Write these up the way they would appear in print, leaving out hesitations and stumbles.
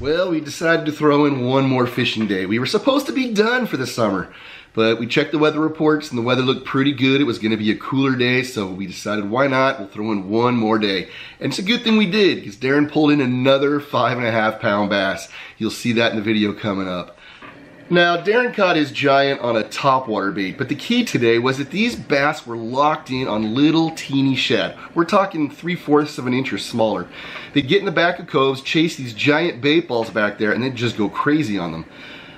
Well, we decided to throw in one more fishing day. We were supposed to be done for the summer, but we checked the weather reports and the weather looked pretty good. It was going to be a cooler day, so we decided why not? We'll throw in one more day. And it's a good thing we did, because Darren pulled in another 5.5 pound bass. You'll see that in the video coming up. Now, Darren caught his giant on a topwater bait, but the key today was that these bass were locked in on little teeny shad. We're talking 3/4 of an inch or smaller. They get in the back of coves, chase these giant bait balls back there, and then just go crazy on them.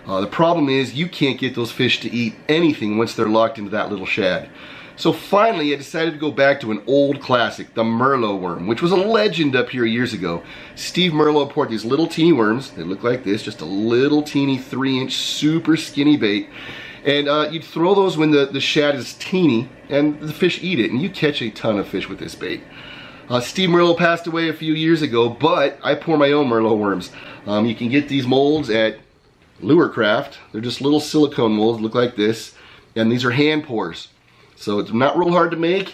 The problem is you can't get those fish to eat anything once they're locked into that little shad. So finally, I decided to go back to an old classic, the Merlo worm, which was a legend up here years ago. Steve Merlo poured these little teeny worms. They look like this, just a little teeny 3-inch super skinny bait. And you'd throw those when the shad is teeny, and the fish eat it, and you catch a ton of fish with this bait. Steve Merlo passed away a few years ago, but I pour my own Merlo worms. You can get these molds at Lure Craft. They're just little silicone molds, look like this, and these are hand pours. So it's not real hard to make,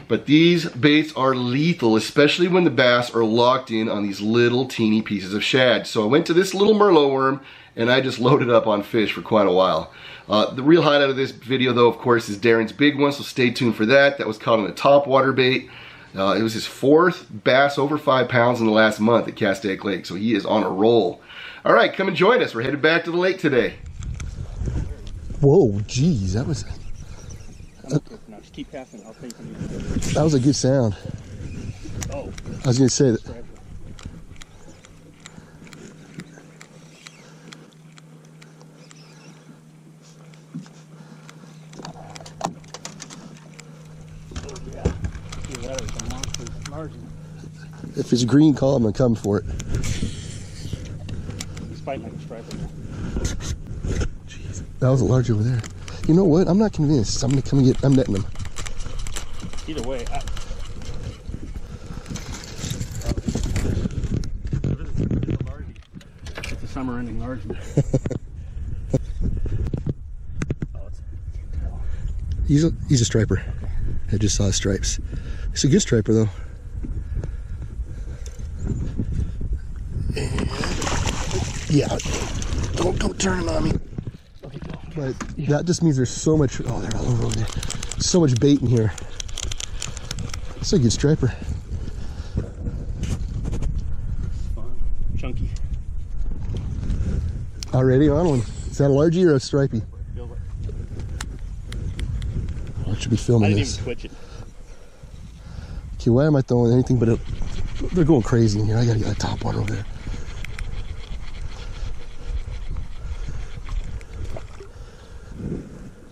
but these baits are lethal, especially when the bass are locked in on these little teeny pieces of shad. So I went to this little Merlo worm and I just loaded up on fish for quite a while. The real highlight of this video though, of course, is Darren's big one, so stay tuned for that. That was caught on a topwater bait. It was his 4th bass over 5 pounds in the last month at Castaic Lake, so he is on a roll. All right, come and join us. We're headed back to the lake today. Whoa, geez, that was... Just keep casting. I'll take some. That was a good sound. Oh. I was going to say that. Oh yeah. See, that is a monster margin. If it's green, call him and come for it. He's fighting like a striper. Jeez, that was a large over there. You know what? I'm not convinced. I'm gonna come and get. I'm netting them. Either way, it's a summer-ending largie. He's a striper. I just saw his stripes. It's a good striper though. And yeah, don't turn him on me. But that just means there's so much. Oh, they're all over there. So much bait in here. It's a good striper. Fun. Chunky. Already on one. Is that a largie or a stripey? I should be filming this. I didn't even twitch it. Okay, why am I throwing anything but they're going crazy in here. I gotta get that top water over there.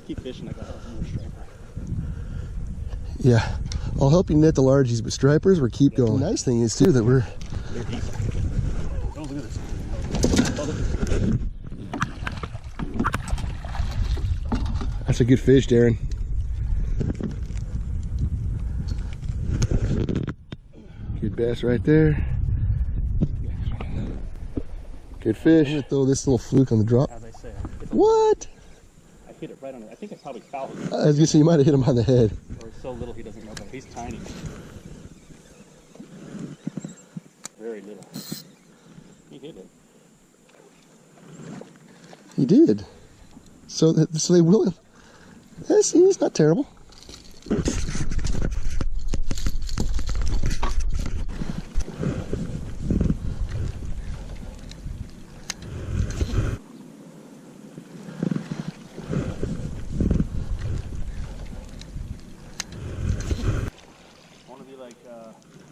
Keep fishing. I got a striper. Yeah, I'll help you net the largies, but stripers, we're keep going. The nice thing is too that we're. They're deep. Oh, look at this. That's a good fish, Darren. Good bass right there. Good fish. I'm gonna throw this little fluke on the drop. As I say. What? I hit it right on it. I think I probably fouled it. I was gonna say you might have hit him on the head. Or so little he doesn't know, but he's tiny. Very little. He hit it. He did. So they will. Yeah, see, he's not terrible.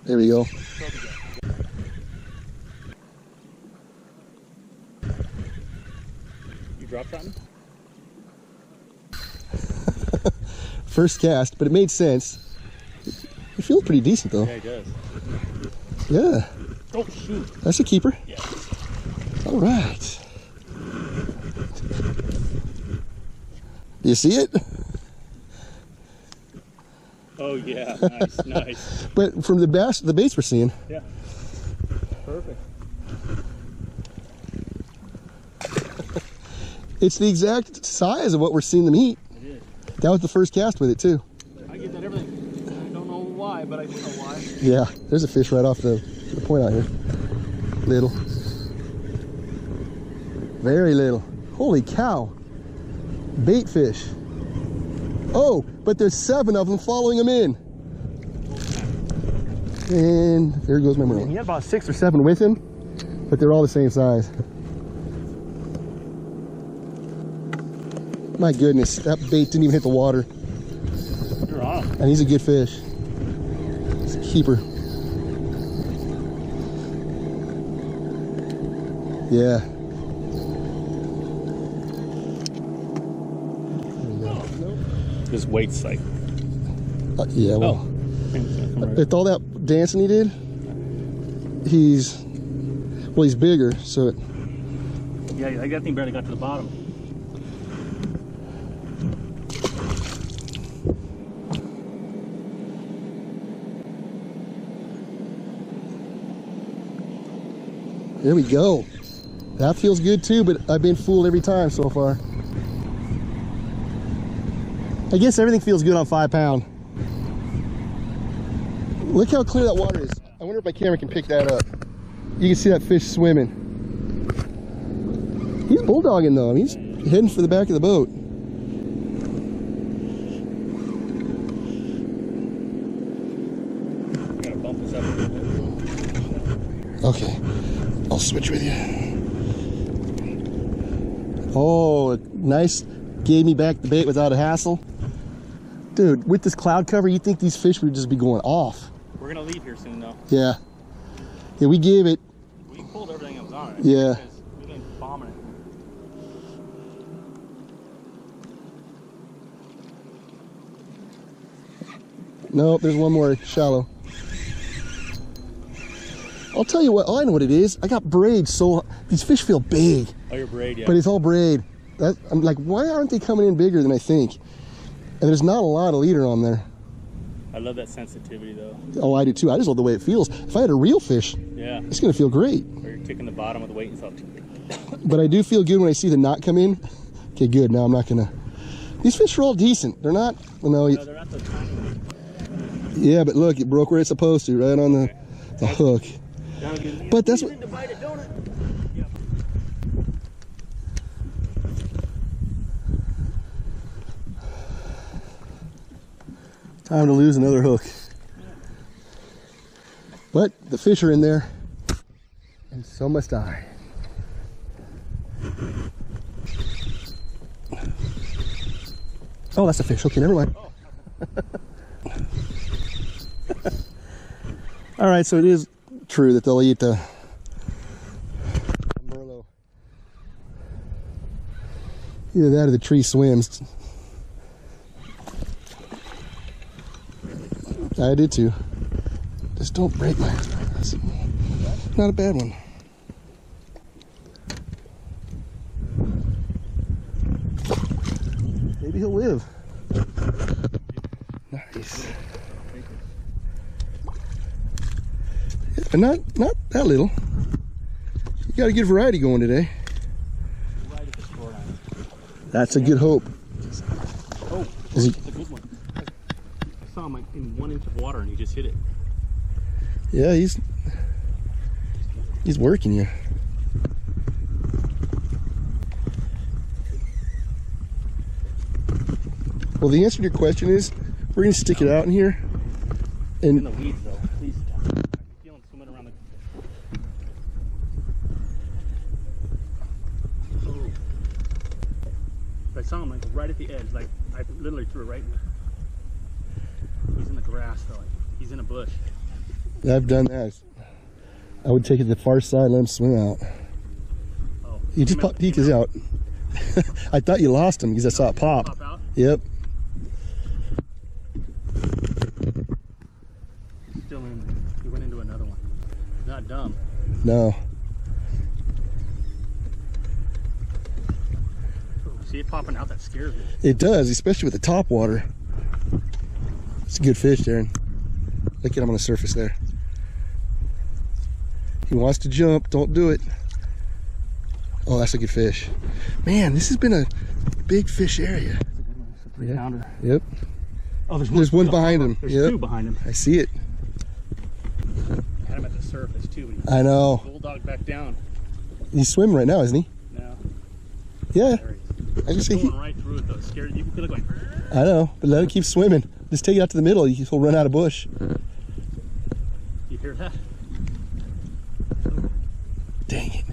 There we go. You drop shot me? First cast, but it made sense. It feels pretty decent though. Yeah, it does. Yeah. Oh, shoot. That's a keeper. Yeah. All right. Do you see it? Oh, yeah. Nice, nice. But from the baits we're seeing. Yeah. Perfect. It's the exact size of what we're seeing them eat. It is. That was the first cast with it too. I get that everything. I don't know why, but I do know why. Yeah, there's a fish right off the point out here. Little. Very little. Holy cow. Bait fish. Oh, but there's 7 of them following him in. And there goes my Merlo. He had about 6 or 7 with him, but they're all the same size. My goodness, that bait didn't even hit the water. You're on. And he's a good fish. He's a keeper. Yeah. This weight's like. Yeah, well. With all that dancing he did, he's bigger, so it. Yeah, that thing barely got to the bottom. There we go. That feels good too, but I've been fooled every time so far. I guess everything feels good on 5 pound. Look how clear that water is. I wonder if my camera can pick that up. You can see that fish swimming. He's bulldogging though. I mean, he's heading for the back of the boat. Gotta bump this up a little bit. Okay, I'll switch with you. Oh, nice. Gave me back the bait without a hassle. Dude, with this cloud cover, you'd think these fish would just be going off. We're gonna leave here soon though. Yeah. Yeah, we gave it. We pulled everything that was on it. Yeah. We've been bombing it. No, there's one more shallow. I'll tell you what, I know what it is. I got braid, so these fish feel big. Oh, your braid, yeah. But it's all braid. I'm like, why aren't they coming in bigger than I think? And there's not a lot of leader on there. I love that sensitivity though. Oh, I do too. I just love the way it feels. If I had a real fish, Yeah. it's gonna feel great. Or you're kicking the bottom of the weight and stuff. But I do feel good when I see the knot come in. Okay, good. Now I'm not gonna. These fish are all decent. They're not. Well, no. No, they're not so tiny. Yeah, but look, it broke where it's supposed to, right on the hook. But that's what. Yep. Time to lose another hook. But the fish are in there, and so must I. Oh, that's a fish. Okay, never mind. All right, so it is true that they'll eat the Merlo. Either that or the tree swims. I did too. Just don't break my. That's not a bad one. Maybe he'll live. Nice. And not that little. You got a good variety going today. That's a good hope. Oh, Is he? that's a good one. I saw him like in 1 inch of water and he just hit it. Yeah, he's working you. Well, the answer to your question is we're gonna stick it out in here, In and the weeds though, please. I can feel him swimming around the. Oh. I saw him like right at the edge, like I literally threw it right in there. He's in the grass though, like, he's in a bush. I've done that. I would take it to the far side and let him swim out. Oh, He just peeked his out. I thought you lost him because I saw it pop. Pop out? Yep. Still in there. He went into another one. Not dumb. No. See it popping out, that scares me. It does, especially with the top water. It's a good fish, Darren. Look at him on the surface there. He wants to jump, don't do it. Oh, that's a good fish. Man, this has been a big fish area. That's a 3-pounder. Yep. Oh, There's one behind him. There's Yep. 2 behind him. I see it. I had him at the surface too. But he I know. bulldog back down. He's swimming right now, isn't he? No. Yeah. There he I can is. see. Going right through it though. Scared. You could look like. I know, but let it keep swimming. Just take it out to the middle. He'll run out of bush. You hear that? Dang it.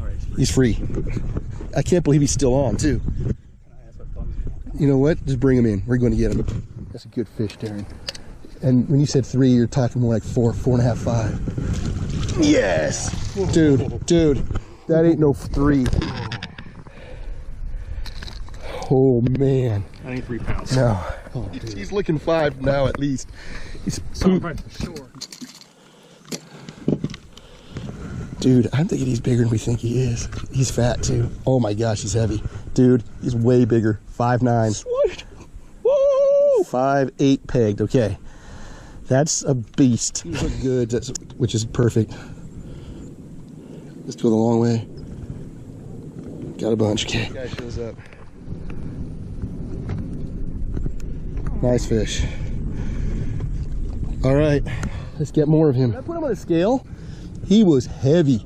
All right. He's free. I can't believe he's still on, too. You know what? Just bring him in. We're going to get him. That's a good fish, Darren. And when you said 3, you're talking more like 4, 4.5, 5. Yes! Dude, that ain't no 3. Oh, man. I think 3 pounds. No. Oh, he's looking 5 now, at least. He's Something for sure. Dude, I'm thinking he's bigger than we think he is. He's fat too. Oh my gosh, he's heavy. Dude, he's way bigger. 5'9". Sweet. Woo! 5'8" pegged. Okay. That's a beast. He look good, which is perfect. Let's go the long way. Got a bunch. Okay. Guy shows up. Nice fish. All right, let's get more of him. Did I put him on a scale? He was heavy.